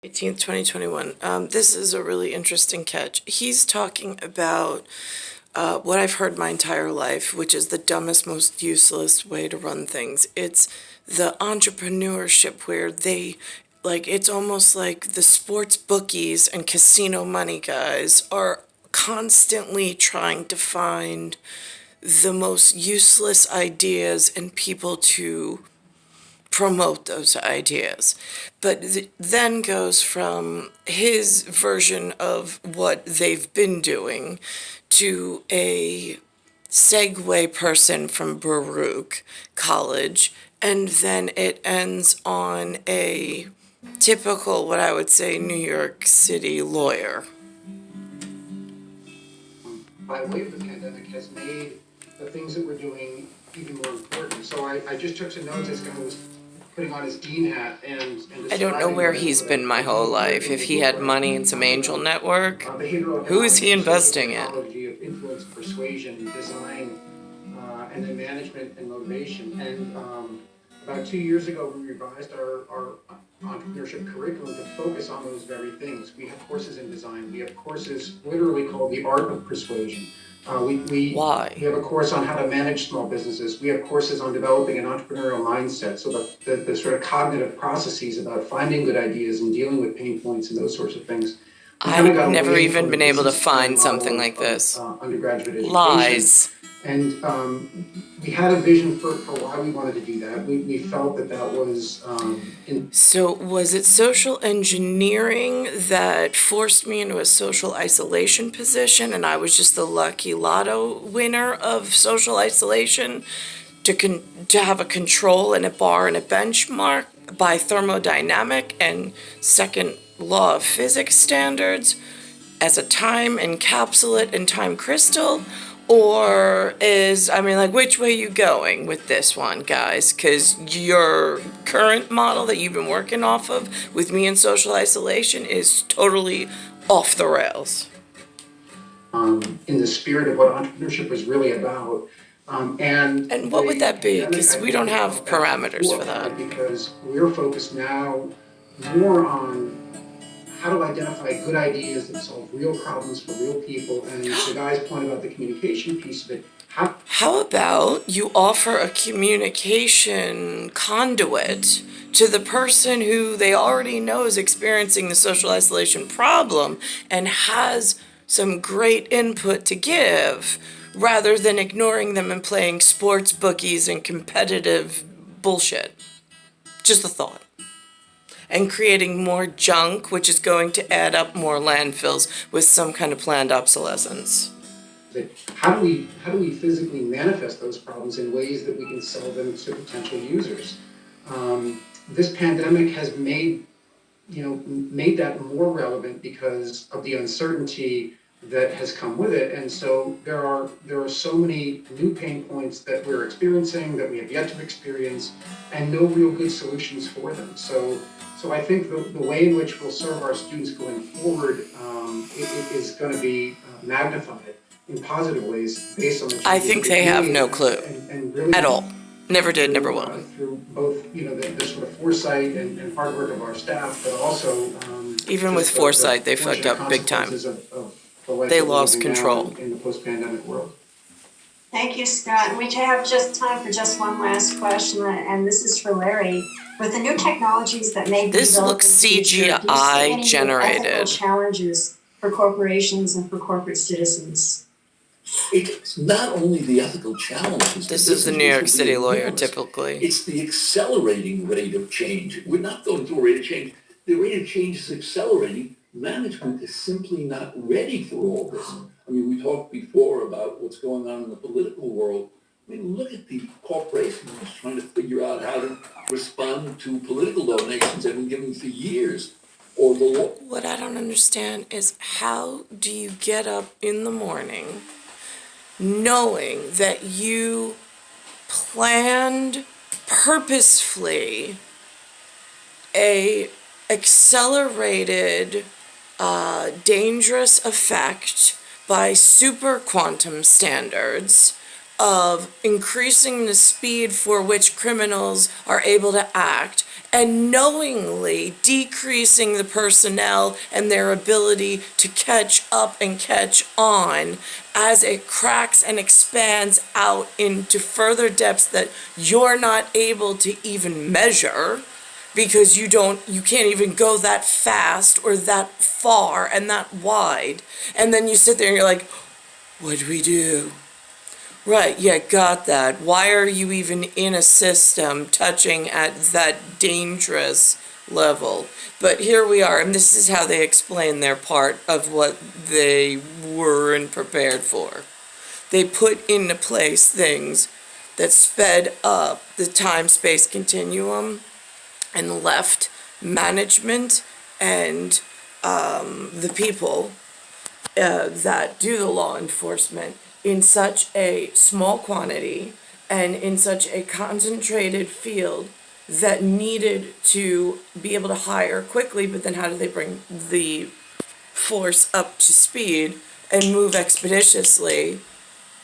18th, 2021. This is a really interesting catch. He's talking about what I've heard my entire life, which is the dumbest, most useless way to run things. It's the entrepreneurship where it's almost like the sports bookies and casino money guys are constantly trying to find the most useless ideas and people to promote those ideas. But then goes from his version of what they've been doing to a segue person from Baruch College, and then it ends on a typical, what I would say, New York City lawyer. By way of the pandemic has made the things that we're doing even more important. So I just took some notes as Guy was putting on his dean hat and I don't know where he's been my whole life. If he had money in some angel network, who is he investing in? Of influence, persuasion, design, and then management and motivation. And about 2 years ago, we revised our entrepreneurship curriculum to focus on those very things. We have courses in design. We have courses literally called the art of persuasion. Why? We have a course on how to manage small businesses. We have courses on developing an entrepreneurial mindset. So the sort of cognitive processes about finding good ideas and dealing with pain points and those sorts of things. I've never even been able to find something like this. Undergraduate education. Lies. And we had a vision for why we wanted to do that. We felt that was... So was it social engineering that forced me into a social isolation position, and I was just the lucky lotto winner of social isolation to have a control and a bar and a benchmark by thermodynamic and second law of physics standards as a time encapsulate and time crystal? Or which way you going with this one, guys? Because your current model that you've been working off of with me in social isolation is totally off the rails. In the spirit of what entrepreneurship was really about. And what would that be? Because we don't have parameters for that. Because we're focused now more on how to identify good ideas that solve real problems for real people. And the guy's point about the communication piece of it. How about you offer a communication conduit to the person who they already know is experiencing the social isolation problem and has some great input to give, rather than ignoring them and playing sports bookies and competitive bullshit? Just a thought. And creating more junk, which is going to add up more landfills with some kind of planned obsolescence. How do we physically manifest those problems in ways that we can sell them to potential users? This pandemic has made that more relevant because of the uncertainty that has come with it. And so there are so many new pain points that we're experiencing that we have yet to experience, and no real good solutions for them. So I think the way in which we'll serve our students going forward it is going to be magnified in positive ways based on the I think they have no clue and really at all. Never did, never will. Through both the sort of foresight and hard work of our staff, but also even with foresight, they fucked up big time. They lost control in the post-pandemic world. Thank you, Scott. We have just time for just one last question, and this is for Larry. With the new technologies that may be this looks CGI generated. Ethical challenges for corporations and for corporate citizens? It's not only the ethical challenges. This is the New York City lawyer, typically. It's the accelerating rate of change. We're not going through a rate of change. The rate of change is accelerating. Management is simply not ready for all this. I mean, we talked before about what's going on in the political world. I mean, look at the corporations trying to figure out how to respond to political donations they've been given for years. Or the law. What I don't understand is, how do you get up in the morning knowing that you planned purposefully a accelerated dangerous effect by super quantum standards of increasing the speed for which criminals are able to act and knowingly decreasing the personnel and their ability to catch up and catch on as it cracks and expands out into further depths that you're not able to even measure because you can't even go that fast or that far and that wide. And then you sit there and you're like, what do we do? Right, yeah, got that. Why are you even in a system touching at that dangerous level? But here we are, and this is how they explain their part of what they weren't prepared for. They put into place things that sped up the time-space continuum and left management and the people that do the law enforcement in such a small quantity and in such a concentrated field that needed to be able to hire quickly, but then how do they bring the force up to speed and move expeditiously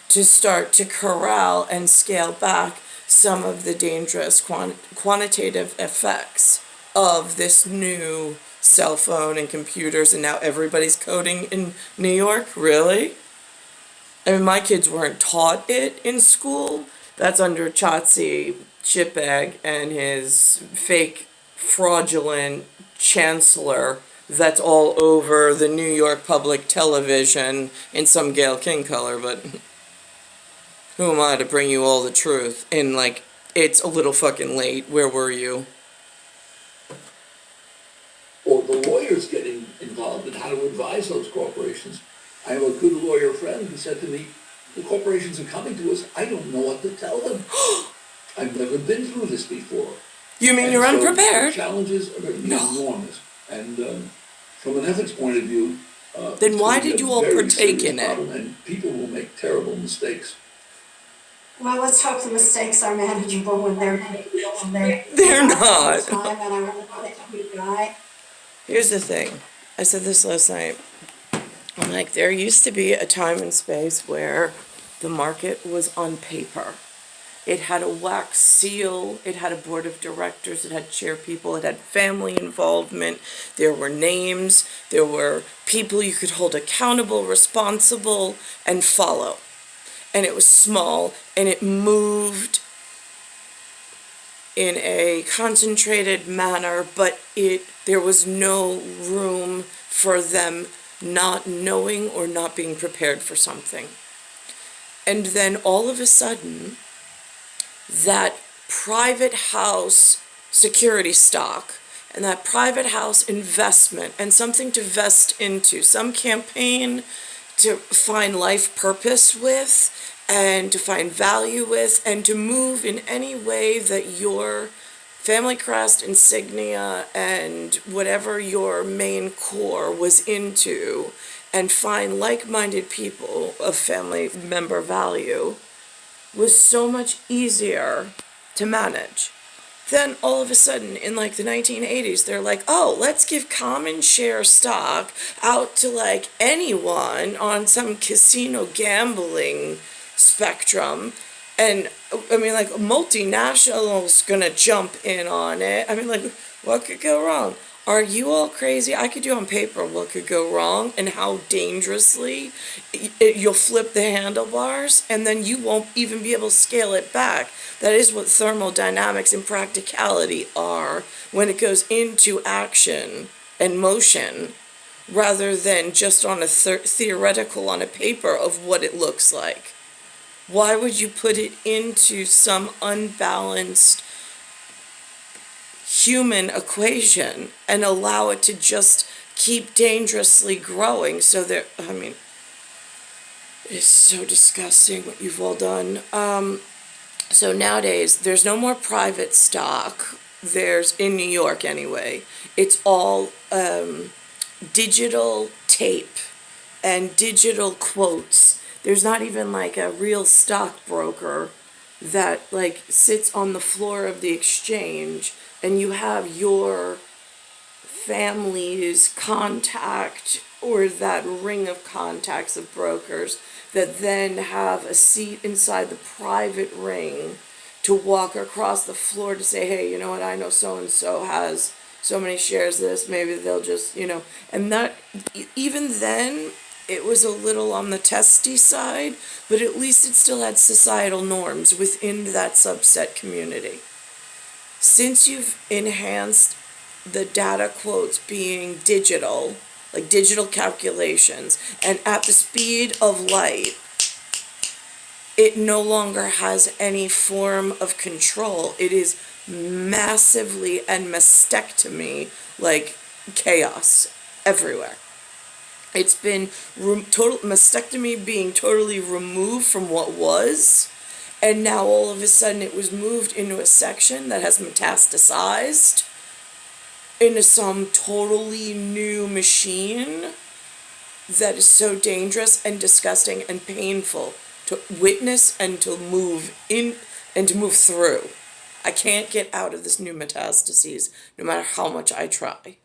to start to corral and scale back some of the dangerous quantitative effects of this new cell phone and computers, and now everybody's coding in New York? Really? I mean, my kids weren't taught it in school. That's under Chotzi Shitbag and his fake fraudulent chancellor that's all over the New York public television in some Gayle King color, but who am I to bring you all the truth? And like, it's a little fucking late. Where were you? Or the lawyers getting involved in how to advise those corporations. I have a good lawyer friend who said to me, the corporations are coming to us, I don't know what to tell them. I've never been through this before. You mean you're So unprepared? the challenges are enormous. And from an ethics point of view, Then why it's did a you all very partake serious in it? problem, and people will make terrible mistakes. Well, let's hope the mistakes are manageable when they're They're not. Time, and I remember that guy. Here's the thing. I said this last night. I'm like, there used to be a time and space where the market was on paper. It had a wax seal, it had a board of directors, it had chair people, it had family involvement, there were names, there were people you could hold accountable, responsible, and follow. And it was small, and it moved in a concentrated manner, but there was no room for them not knowing or not being prepared for something. And then all of a sudden, that private house security stock and that private house investment and something to vest into, some campaign to find life purpose with and to find value with and to move in any way that your family crest, insignia, and whatever your main core was into, and find like-minded people of family member value, was so much easier to manage. Then all of a sudden, in like the 1980s, they're like, oh, let's give common share stock out to like anyone on some casino gambling spectrum. And I mean, like, multinationals gonna jump in on it. I mean, like, what could go wrong? Are you all crazy? I could do on paper what could go wrong and how dangerously you'll flip the handlebars, and then you won't even be able to scale it back. That is what thermodynamics and practicality are when it goes into action and motion, rather than just on a theoretical on a paper of what it looks like. Why would you put it into some unbalanced human equation and allow it to just keep dangerously growing? So there, I mean, it's so disgusting what you've all done. So nowadays, there's no more private stock. There's, in New York anyway, it's all digital tape and digital quotes. There's not even like a real stockbroker that like sits on the floor of the exchange and you have your family's contact or that ring of contacts of brokers that then have a seat inside the private ring to walk across the floor to say, hey, you know what, I know so-and-so has so many shares of this, maybe they'll just, and that, even then, it was a little on the testy side, but at least it still had societal norms within that subset community. Since you've enhanced the data quotes being digital, like digital calculations, and at the speed of light, it no longer has any form of control. It is massively and mastectomy, like chaos everywhere. It's been total mastectomy being totally removed from what was, and now all of a sudden it was moved into a section that has metastasized into some totally new machine that is so dangerous and disgusting and painful to witness and to move in and to move through. I can't get out of this new metastases no matter how much I try.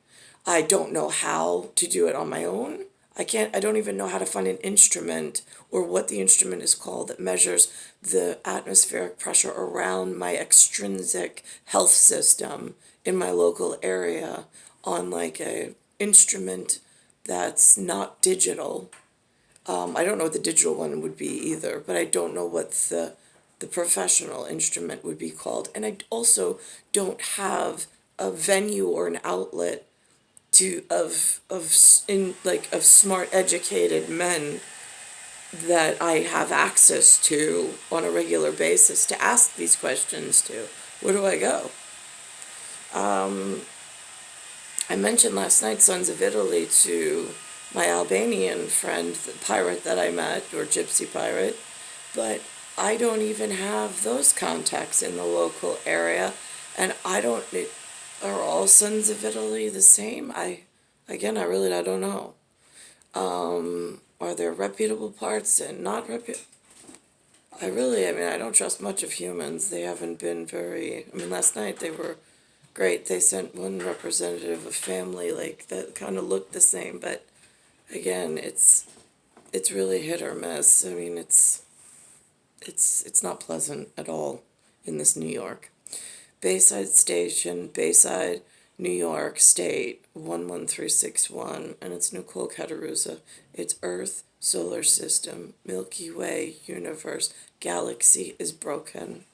I don't know how to do it on my own. I don't even know how to find an instrument or what the instrument is called that measures the atmospheric pressure around my extrinsic health system in my local area on like a instrument that's not digital. I don't know what the digital one would be either, but I don't know what the professional instrument would be called. And I also don't have a venue or an outlet of smart educated men that I have access to on a regular basis to ask these questions to. Where do I go? I mentioned last night Sons of Italy to my Albanian friend, the pirate that I met, or gypsy pirate, but I don't even have those contacts in the local area, and are all Sons of Italy the same? I really, I don't know. Are there reputable parts and not reputable? I don't trust much of humans. They haven't been last night they were great. They sent one representative of family, like, that kind of looked the same, but again, it's really hit or miss. It's not pleasant at all in this New York. Bayside Station, Bayside, New York State, 11361, and it's Nicole Cattaruzza. It's Earth, Solar System, Milky Way, Universe, Galaxy is broken.